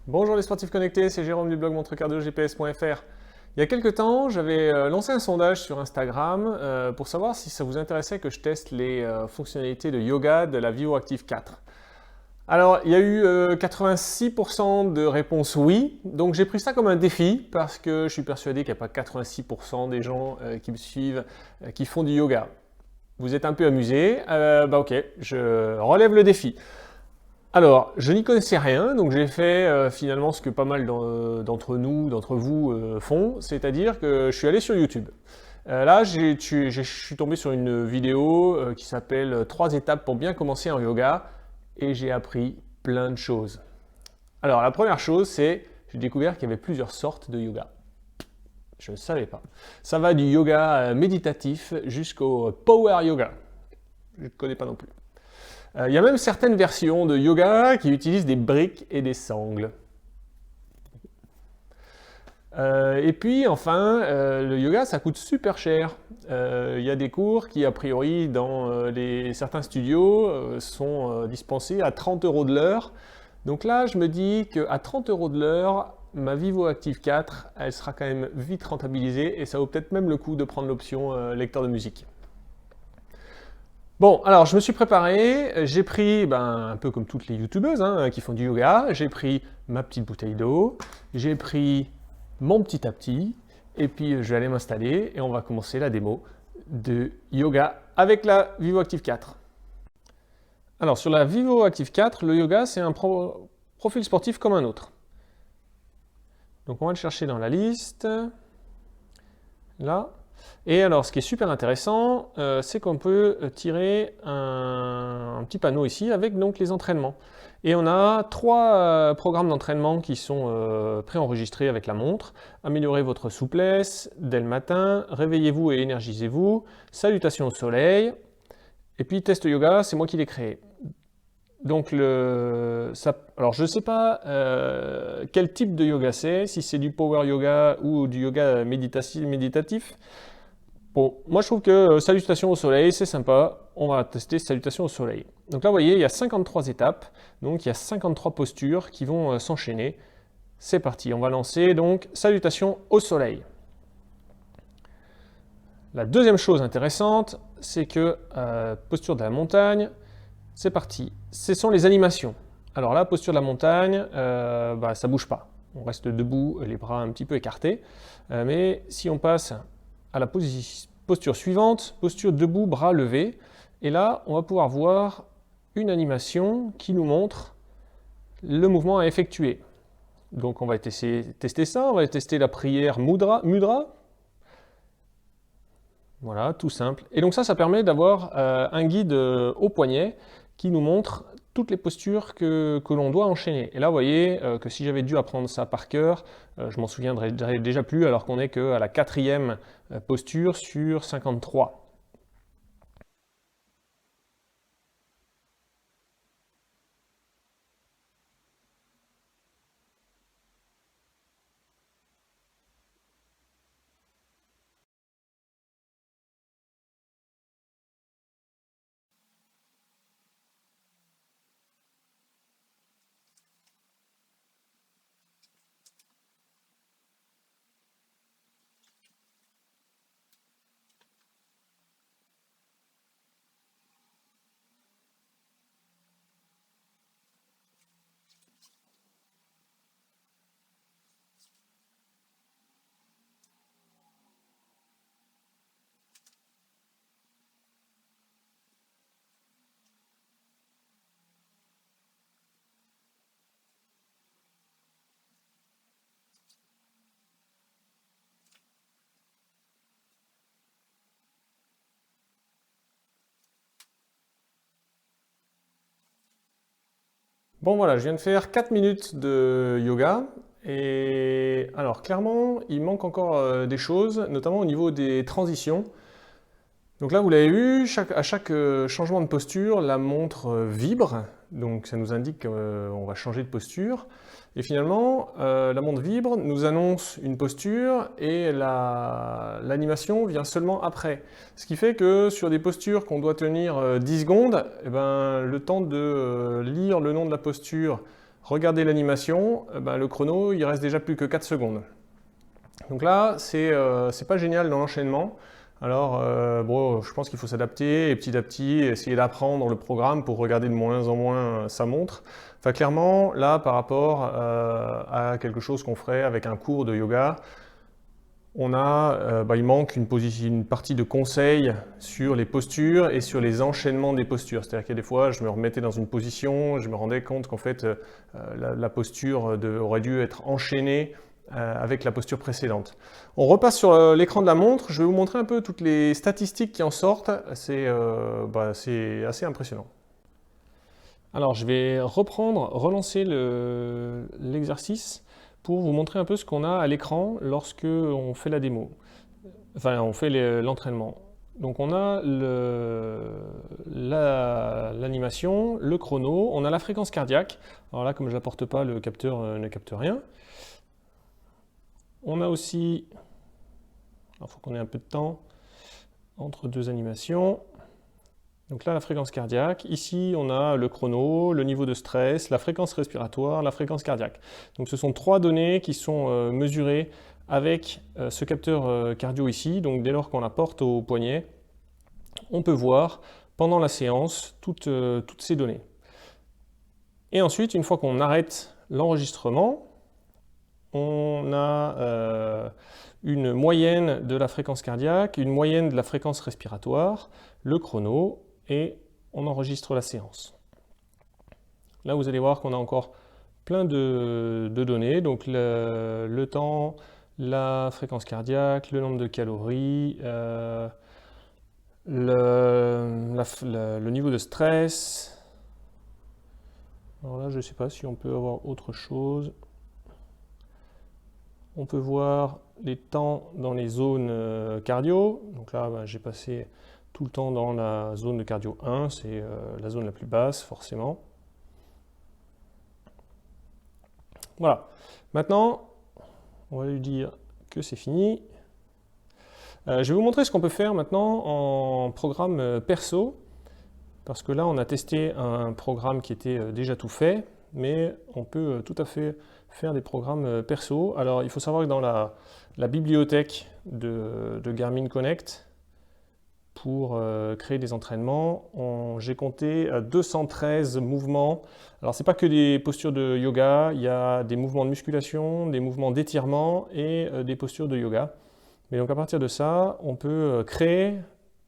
Bonjour les sportifs connectés, c'est Jérôme du blog montrecardiogps.fr. Il y a quelques temps, j'avais lancé un sondage sur Instagram pour savoir si ça vous intéressait que je teste les fonctionnalités de yoga de la VivoActive 4. Alors, il y a eu 86% de réponses oui, donc j'ai pris ça comme un défi parce que je suis persuadé qu'il n'y a pas 86% des gens qui me suivent qui font du yoga. Vous êtes un peu amusés, ok, je relève le défi. Alors, je n'y connaissais rien, donc j'ai fait finalement ce que pas mal d'entre vous font, c'est-à-dire que je suis allé sur YouTube. Là, je suis tombé sur une vidéo qui s'appelle 3 étapes pour bien commencer en yoga et j'ai appris plein de choses. Alors, la première chose, c'est j'ai découvert qu'il y avait plusieurs sortes de yoga. Je ne savais pas. Ça va du yoga méditatif jusqu'au power yoga. Je ne connais pas non plus. Il y a même certaines versions de yoga qui utilisent des briques et des sangles. Et puis enfin, le yoga, ça coûte super cher. Il y a des cours qui, a priori, dans certains studios, sont dispensés à 30 € de l'heure. Donc là, je me dis qu'à 30 € de l'heure, ma VivoActive 4, elle sera quand même vite rentabilisée et ça vaut peut-être même le coup de prendre l'option lecteur de musique. Bon, alors je me suis préparé, j'ai pris, un peu comme toutes les youtubeuses qui font du yoga, j'ai pris ma petite bouteille d'eau, j'ai pris mon petit tapis, et puis je vais aller m'installer et on va commencer la démo de yoga avec la VivoActive 4. Alors sur la VivoActive 4, le yoga c'est un profil sportif comme un autre. Donc on va le chercher dans la liste, là. Et alors, ce qui est super intéressant, c'est qu'on peut tirer un petit panneau ici avec donc les entraînements. Et on a 3 programmes d'entraînement qui sont préenregistrés avec la montre. Améliorer votre souplesse dès le matin, réveillez-vous et énergisez-vous, salutations au soleil, et puis test yoga, c'est moi qui l'ai créé. Donc, alors je ne sais pas quel type de yoga c'est, si c'est du power yoga ou du yoga méditatif. Bon, moi je trouve que salutation au soleil, c'est sympa. On va tester salutation au soleil. Donc là, vous voyez, il y a 53 étapes. Donc il y a 53 postures qui vont s'enchaîner. C'est parti, on va lancer donc salutation au soleil. La deuxième chose intéressante, c'est que posture de la montagne, c'est parti. Ce sont les animations. Alors là, posture de la montagne, ça bouge pas. On reste debout, les bras un petit peu écartés. Mais si on passe à la posture suivante, posture debout, bras levés. Et là, on va pouvoir voir une animation qui nous montre le mouvement à effectuer. Donc on va tester ça, on va tester la prière mudra. Voilà, tout simple. Et donc ça permet d'avoir un guide au poignet qui nous montre toutes les postures que l'on doit enchaîner. Et là, vous voyez que si j'avais dû apprendre ça par cœur, je m'en souviendrais déjà plus, alors qu'on n'est qu'à la 4e posture sur 53. Bon voilà, je viens de faire 4 minutes de yoga. Et alors clairement, il manque encore des choses, notamment au niveau des transitions. Donc là, vous l'avez vu, à chaque changement de posture, la montre vibre, donc ça nous indique qu'on va changer de posture. Et finalement, la montre vibre, nous annonce une posture et l'animation vient seulement après. Ce qui fait que sur des postures qu'on doit tenir 10 secondes, le temps de lire le nom de la posture regardez l'animation, le chrono, il reste déjà plus que 4 secondes. Donc là, c'est pas génial dans l'enchaînement. Alors, bon, je pense qu'il faut s'adapter et petit à petit essayer d'apprendre le programme pour regarder de moins en moins sa montre. Enfin, clairement, là, par rapport à quelque chose qu'on ferait avec un cours de yoga, il manque une partie de conseils sur les postures et sur les enchaînements des postures. C'est-à-dire qu'il y a des fois, je me remettais dans une position, je me rendais compte qu'en fait, la posture aurait dû être enchaînée avec la posture précédente. On repasse sur l'écran de la montre, je vais vous montrer un peu toutes les statistiques qui en sortent, c'est assez impressionnant. Alors je vais relancer l'exercice pour vous montrer un peu ce qu'on a à l'écran lorsque on fait la démo, enfin on fait l'entraînement. Donc on a l'animation, le chrono, on a la fréquence cardiaque. Alors là, comme je n'apporte pas, le capteur ne capte rien. On a aussi, il faut qu'on ait un peu de temps entre deux animations. Donc là, la fréquence cardiaque. Ici, on a le chrono, le niveau de stress, la fréquence respiratoire, la fréquence cardiaque. Donc ce sont 3 données qui sont mesurées avec ce capteur cardio ici. Donc dès lors qu'on la porte au poignet, on peut voir pendant la séance toutes ces données. Et ensuite, une fois qu'on arrête l'enregistrement, on a une moyenne de la fréquence cardiaque, une moyenne de la fréquence respiratoire, le chrono, et on enregistre la séance. Là, vous allez voir qu'on a encore plein de données, donc le temps, la fréquence cardiaque, le nombre de calories, le niveau de stress. Alors là, je ne sais pas si on peut avoir autre chose. On peut voir les temps dans les zones cardio. Donc là, j'ai passé tout le temps dans la zone de cardio 1, c'est la zone la plus basse forcément. Voilà. Maintenant, on va lui dire que c'est fini. Je vais vous montrer ce qu'on peut faire maintenant en programme perso, parce que là, on a testé un programme qui était déjà tout fait, mais on peut tout à fait faire des programmes perso. Alors, il faut savoir que dans la bibliothèque de Garmin Connect, pour créer des entraînements, j'ai compté 213 mouvements. Alors, ce n'est pas que des postures de yoga, il y a des mouvements de musculation, des mouvements d'étirement et des postures de yoga. Mais donc, à partir de ça, on peut créer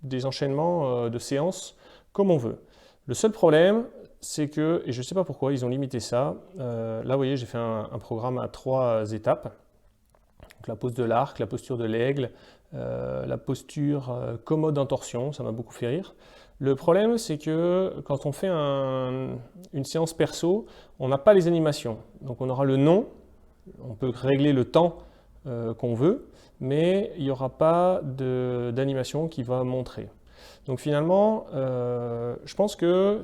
des enchaînements de séances comme on veut. Le seul problème, c'est que, et je ne sais pas pourquoi, ils ont limité ça. Là, vous voyez, j'ai fait un programme à 3 étapes. Donc, la pose de l'arc, la posture de l'aigle, la posture commode en torsion, ça m'a beaucoup fait rire. Le problème, c'est que quand on fait une séance perso, on n'a pas les animations. Donc, on aura le nom, on peut régler le temps qu'on veut, mais il n'y aura pas d'animation qui va montrer. Donc finalement, je pense que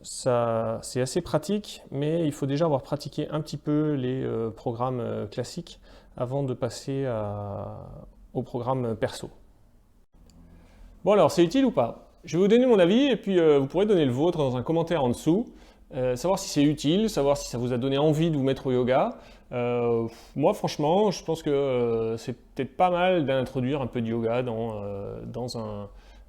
c'est assez pratique, mais il faut déjà avoir pratiqué un petit peu les programmes classiques avant de passer au programme perso. Bon alors, c'est utile ou pas? Je vais vous donner mon avis et puis vous pourrez donner le vôtre dans un commentaire en dessous. Savoir si c'est utile, savoir si ça vous a donné envie de vous mettre au yoga. Moi, franchement, je pense que c'est peut-être pas mal d'introduire un peu de yoga dans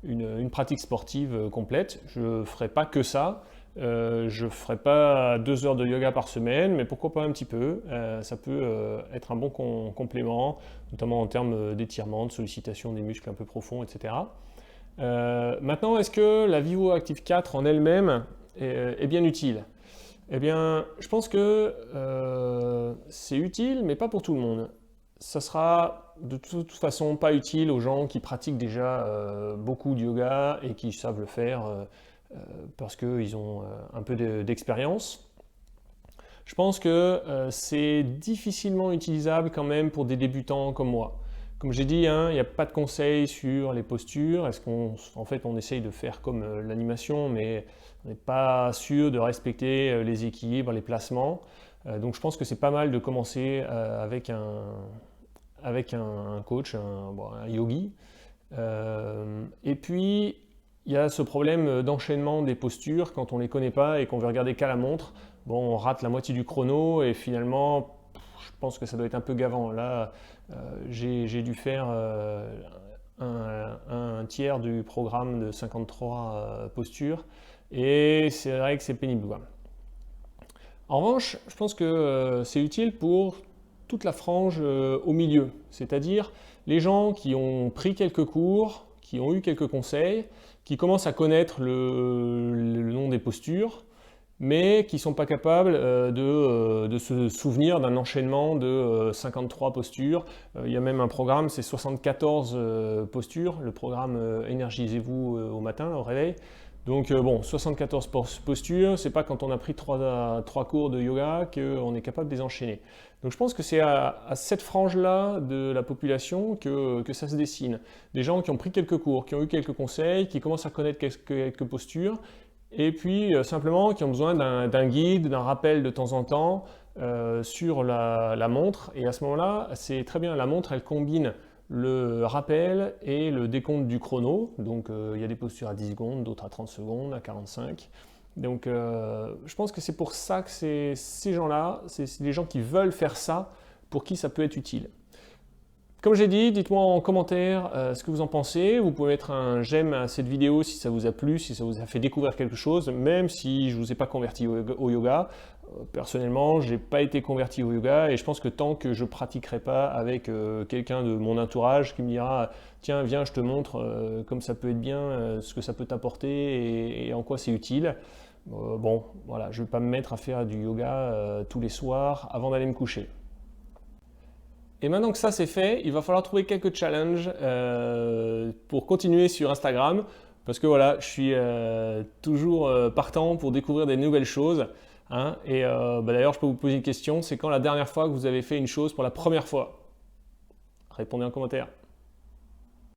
une pratique sportive complète. Je ne ferai pas que ça. Je ne ferai pas 2 heures de yoga par semaine, mais pourquoi pas un petit peu. Ça peut être un bon complément, notamment en termes d'étirement, de sollicitation des muscles un peu profonds, etc. Maintenant, est-ce que la VivoActive 4 en elle-même est bien utile? Eh bien, je pense que c'est utile, mais pas pour tout le monde. Ça sera de toute façon pas utile aux gens qui pratiquent déjà beaucoup de yoga et qui savent le faire parce qu'ils ont un peu d'expérience. Je pense que c'est difficilement utilisable quand même pour des débutants comme moi. Comme j'ai dit, il n'y a pas de conseils sur les postures. Est-ce qu'en fait, on essaye de faire comme l'animation, mais on n'est pas sûr de respecter les équilibres, les placements. Donc je pense que c'est pas mal de commencer avec un coach, un yogi. Et puis, il y a ce problème d'enchaînement des postures quand on ne les connaît pas et qu'on veut regarder qu'à la montre. Bon, on rate la moitié du chrono et finalement, je pense que ça doit être un peu gavant. Là, j'ai dû faire un tiers du programme de 53 postures et c'est vrai que c'est pénible, quoi. En revanche, je pense que c'est utile pour toute la frange au milieu, c'est-à-dire les gens qui ont pris quelques cours, qui ont eu quelques conseils, qui commencent à connaître le nom des postures, mais qui ne sont pas capables de se souvenir d'un enchaînement de 53 postures. Il y a même un programme, c'est 74 postures, le programme Énergisez-vous au matin, au réveil. Donc bon, 74 postures, c'est pas quand on a pris 3 cours de yoga qu'on est capable de les enchaîner. Donc je pense que c'est à cette frange-là de la population que ça se dessine. Des gens qui ont pris quelques cours, qui ont eu quelques conseils, qui commencent à connaître quelques postures, et puis simplement qui ont besoin d'un guide, d'un rappel de temps en temps sur la montre. Et à ce moment-là, c'est très bien, la montre, elle combine le rappel et le décompte du chrono. Donc il y a des postures à 10 secondes, d'autres à 30 secondes, à 45. Donc je pense que c'est pour ça que ces gens-là, c'est les gens qui veulent faire ça, pour qui ça peut être utile. Comme j'ai dit, dites-moi en commentaire ce que vous en pensez. Vous pouvez mettre un j'aime à cette vidéo si ça vous a plu, si ça vous a fait découvrir quelque chose, même si je ne vous ai pas converti au yoga. Personnellement, je n'ai pas été converti au yoga et je pense que tant que je ne pratiquerai pas avec quelqu'un de mon entourage qui me dira « Tiens, viens, je te montre comme ça peut être bien, ce que ça peut t'apporter et en quoi c'est utile », bon, voilà, je ne vais pas me mettre à faire du yoga tous les soirs avant d'aller me coucher. Et maintenant que ça c'est fait, il va falloir trouver quelques challenges pour continuer sur Instagram. Parce que voilà, je suis toujours partant pour découvrir des nouvelles choses. Hein, et d'ailleurs, je peux vous poser une question, c'est quand la dernière fois que vous avez fait une chose pour la première fois? Répondez en commentaire.